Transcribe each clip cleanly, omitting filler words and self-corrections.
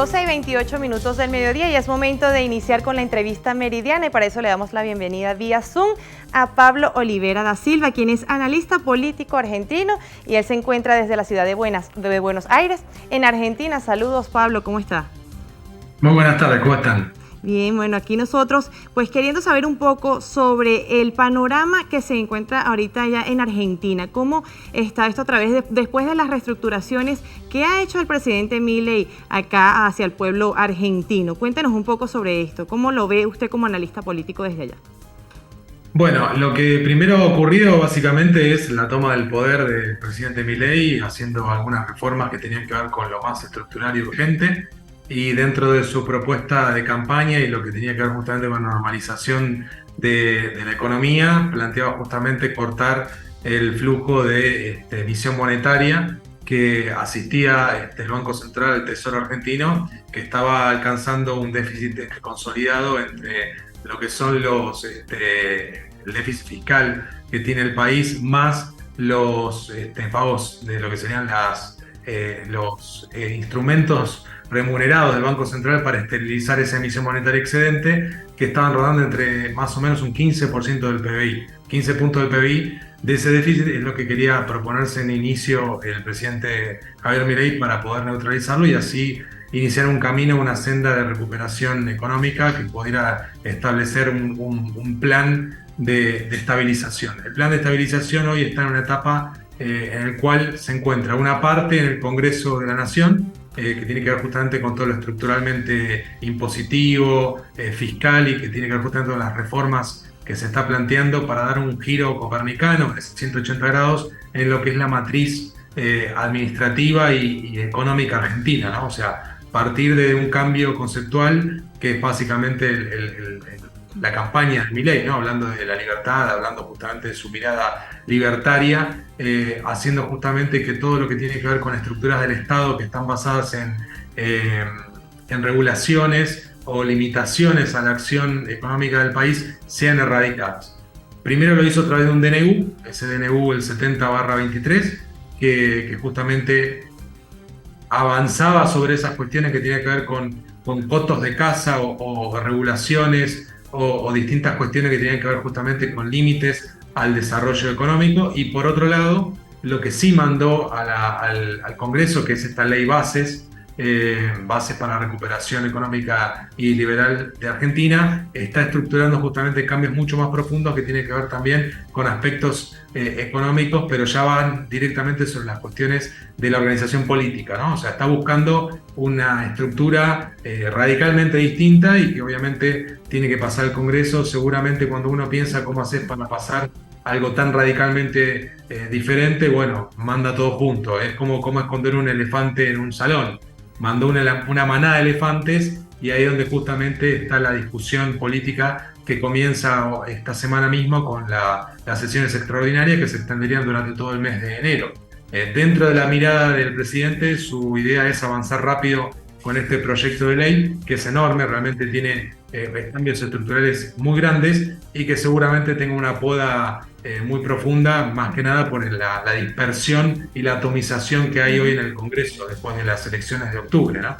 12:28 del mediodía y es momento de iniciar con la entrevista meridiana y para eso le damos la bienvenida vía Zoom a Pablo Oliveira da Silva, quien es analista político argentino y él se encuentra desde la ciudad de Buenos Aires, en Argentina. Saludos, Pablo, ¿cómo está? Muy buenas tardes, ¿cómo están? Bien, bueno, aquí nosotros pues queriendo saber un poco sobre el panorama que se encuentra ahorita ya en Argentina. ¿Cómo está esto a través después de las reestructuraciones que ha hecho el presidente Milei acá hacia el pueblo argentino? Cuéntenos un poco sobre esto. ¿Cómo lo ve usted como analista político desde allá? Bueno, lo que primero ha ocurrido básicamente es la toma del poder del presidente Milei, haciendo algunas reformas que tenían que ver con lo más estructural y urgente. Y dentro de su propuesta de campaña y lo que tenía que ver justamente con la normalización de la economía, planteaba justamente cortar el flujo de emisión monetaria que asistía el Banco Central, el Tesoro argentino, que estaba alcanzando un déficit consolidado entre lo que son el déficit fiscal que tiene el país, más los pagos de lo que serían los instrumentos remunerados del Banco Central para esterilizar esa emisión monetaria excedente, que estaban rodando entre más o menos un 15% del PBI. 15 puntos del PBI de ese déficit es lo que quería proponerse en inicio el presidente Javier Milei para poder neutralizarlo y así iniciar un camino, una senda de recuperación económica que pudiera establecer un plan de estabilización. El plan de estabilización hoy está en una etapa en el cual se encuentra una parte en el Congreso de la Nación, que tiene que ver justamente con todo lo estructuralmente impositivo, fiscal y que tiene que ver justamente con las reformas que se está planteando para dar un giro copernicano de 180 grados en lo que es la matriz administrativa y económica argentina, ¿no? O sea, partir de un cambio conceptual que es básicamente la campaña de Milei, ¿no? Hablando de la libertad, hablando justamente de su mirada libertaria, haciendo justamente que todo lo que tiene que ver con estructuras del Estado que están basadas en regulaciones o limitaciones a la acción económica del país sean erradicadas. Primero lo hizo a través de un DNU, ese DNU el 70/23, que justamente avanzaba sobre esas cuestiones que tienen que ver con costos de casa o regulaciones o distintas cuestiones que tenían que ver justamente con límites al desarrollo económico. Y por otro lado, lo que sí mandó al Congreso, que es esta ley bases para la recuperación económica y liberal de Argentina, está estructurando justamente cambios mucho más profundos que tienen que ver también con aspectos económicos, pero ya van directamente sobre las cuestiones de la organización política, ¿no? O sea, está buscando una estructura radicalmente distinta y que obviamente tiene que pasar al Congreso. Seguramente cuando uno piensa cómo hacer para pasar algo tan radicalmente diferente, bueno, manda todo junto. Es como esconder un elefante en un salón. Mandó una manada de elefantes y ahí es donde justamente está la discusión política que comienza esta semana mismo con las sesiones extraordinarias que se extenderían durante todo el mes de enero. Dentro de la mirada del presidente, su idea es avanzar rápido con este proyecto de ley, que es enorme, realmente tiene cambios estructurales muy grandes y que seguramente tenga una poda muy profunda, más que nada por la dispersión y la atomización que hay hoy en el Congreso después de las elecciones de octubre, ¿no?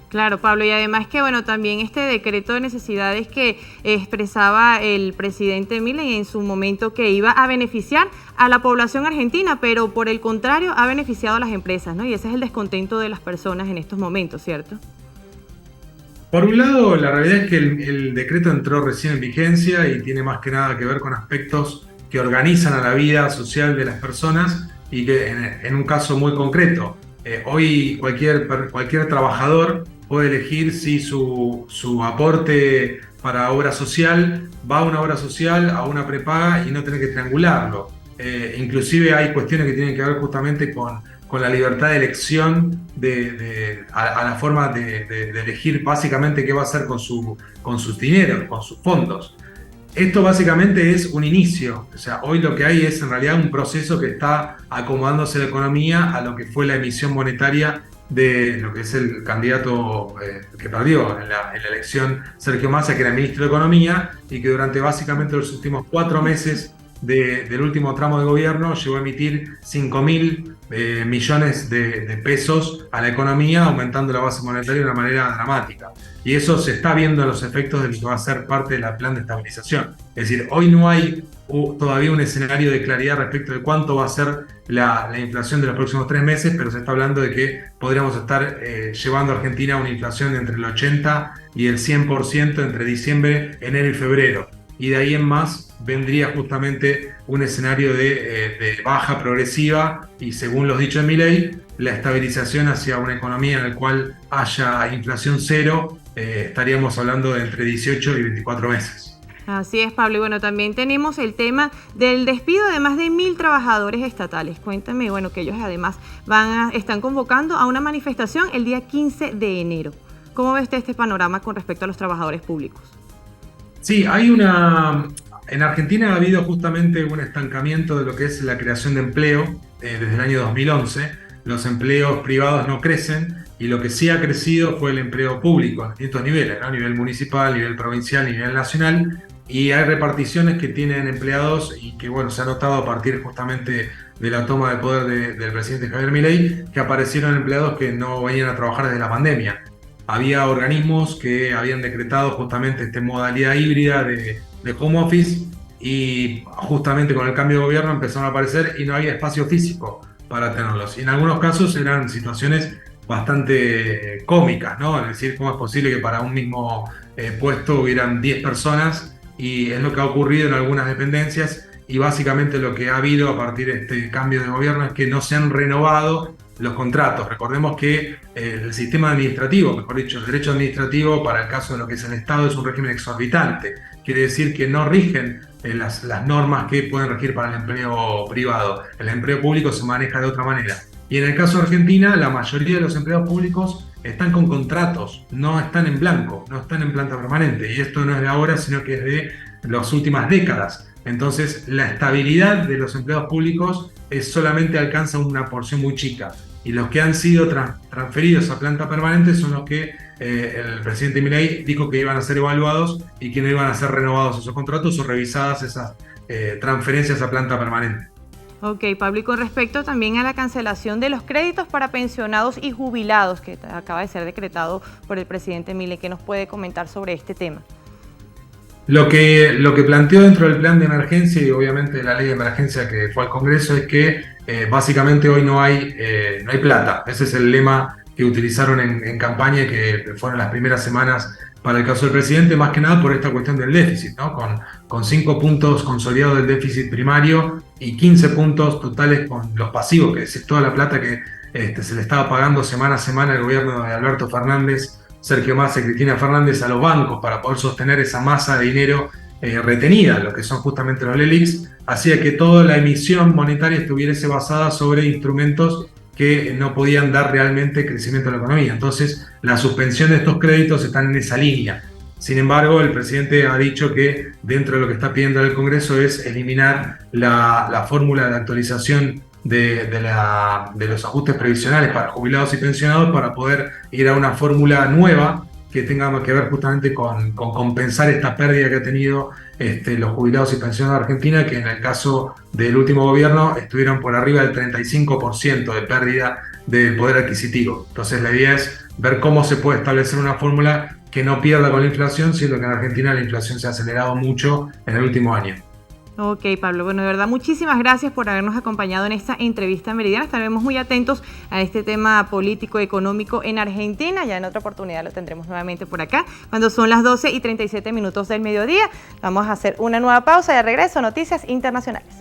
Claro, Pablo, y además que, bueno, también este decreto de necesidades que expresaba el presidente Milei en su momento que iba a beneficiar a la población argentina, pero por el contrario ha beneficiado a las empresas, ¿no? Y ese es el descontento de las personas en estos momentos, ¿cierto? Por un lado, la realidad es que el decreto entró recién en vigencia y tiene más que nada que ver con aspectos que organizan a la vida social de las personas y que en un caso muy concreto, hoy cualquier trabajador puede elegir si su aporte para obra social va a una obra social, a una prepaga y no tener que triangularlo. Inclusive hay cuestiones que tienen que ver justamente con la libertad de elección, a la forma de elegir básicamente qué va a hacer con sus dineros, con sus fondos. Esto básicamente es un inicio, o sea, hoy lo que hay es en realidad un proceso que está acomodándose la economía a lo que fue la emisión monetaria de lo que es el candidato que perdió en la elección, Sergio Massa, que era ministro de Economía, y que durante básicamente los últimos 4 meses del último tramo de gobierno llegó a emitir 5.000 millones de pesos a la economía, aumentando la base monetaria de una manera dramática. Y eso se está viendo en los efectos de lo que va a ser parte del plan de estabilización. Es decir, hoy no hay todavía un escenario de claridad respecto de cuánto va a ser la inflación de los próximos 3 meses, pero se está hablando de que podríamos estar llevando a Argentina a una inflación de entre el 80 y el 100% entre diciembre, enero y febrero. Y de ahí en más vendría justamente un escenario de baja progresiva y, según los dichos de Milei, la estabilización hacia una economía en la cual haya inflación cero. Estaríamos hablando de entre 18 y 24 meses. Así es, Pablo. Y bueno, también tenemos el tema del despido de más de 1.000 trabajadores estatales. Cuéntame, bueno, que ellos además están convocando a una manifestación el día 15 de enero. ¿Cómo ve usted este panorama con respecto a los trabajadores públicos? Sí, en Argentina ha habido justamente un estancamiento de lo que es la creación de empleo desde el año 2011. Los empleos privados no crecen y lo que sí ha crecido fue el empleo público a distintos niveles, ¿no? A nivel municipal, a nivel provincial, a nivel nacional. Y hay reparticiones que tienen empleados y que, bueno, se ha notado a partir justamente de la toma de poder del presidente Javier Milei, que aparecieron empleados que no venían a trabajar desde la pandemia. Había organismos que habían decretado justamente esta modalidad híbrida de home office y justamente con el cambio de gobierno empezaron a aparecer y no había espacio físico para tenerlos. Y en algunos casos eran situaciones bastante cómicas, ¿no? Es decir, cómo es posible que para un mismo puesto hubieran 10 personas, y es lo que ha ocurrido en algunas dependencias. Y básicamente lo que ha habido a partir de este cambio de gobierno es que no se han renovado los contratos. Recordemos que el sistema administrativo, mejor dicho, el derecho administrativo para el caso de lo que es el Estado es un régimen exorbitante. Quiere decir que no rigen las normas que pueden regir para el empleo privado. El empleo público se maneja de otra manera. Y en el caso de Argentina, la mayoría de los empleados públicos están con contratos, no están en blanco, no están en planta permanente. Y esto no es de ahora, sino que es de las últimas décadas. Entonces, la estabilidad de los empleados públicos solamente alcanza una porción muy chica. Y los que han sido transferidos a planta permanente son los que el presidente Milei dijo que iban a ser evaluados y que no iban a ser renovados esos contratos o revisadas esas transferencias a planta permanente. Ok, Pablo, y con respecto también a la cancelación de los créditos para pensionados y jubilados, que acaba de ser decretado por el presidente Milei, ¿qué nos puede comentar sobre este tema? Lo que planteó dentro del plan de emergencia y obviamente la ley de emergencia que fue al Congreso es que básicamente hoy no hay plata. Ese es el lema que utilizaron en campaña y que fueron las primeras semanas para el caso del presidente, más que nada por esta cuestión del déficit, ¿no? Con 5 puntos consolidados del déficit primario y 15 puntos totales con los pasivos, que es toda la plata que se le estaba pagando semana a semana el gobierno de Alberto Fernández, Sergio Massa y Cristina Fernández a los bancos para poder sostener esa masa de dinero retenida, lo que son justamente los LELIQs, hacía que toda la emisión monetaria estuviese basada sobre instrumentos que no podían dar realmente crecimiento a la economía. Entonces, la suspensión de estos créditos están en esa línea. Sin embargo, el presidente ha dicho que dentro de lo que está pidiendo el Congreso es eliminar la fórmula de actualización de los ajustes previsionales para jubilados y pensionados para poder ir a una fórmula nueva que tenga que ver justamente con compensar esta pérdida que ha tenido los jubilados y pensionados de Argentina, que en el caso del último gobierno estuvieron por arriba del 35% de pérdida del poder adquisitivo. Entonces la idea es ver cómo se puede establecer una fórmula que no pierda con la inflación, siendo que en Argentina la inflación se ha acelerado mucho en el último año. Ok, Pablo, bueno, de verdad, muchísimas gracias por habernos acompañado en esta entrevista meridiana. Estaremos muy atentos a este tema político, económico en Argentina. Ya en otra oportunidad lo tendremos nuevamente por acá, cuando son las 12:37 del mediodía. Vamos a hacer una nueva pausa y de regreso, Noticias Internacionales.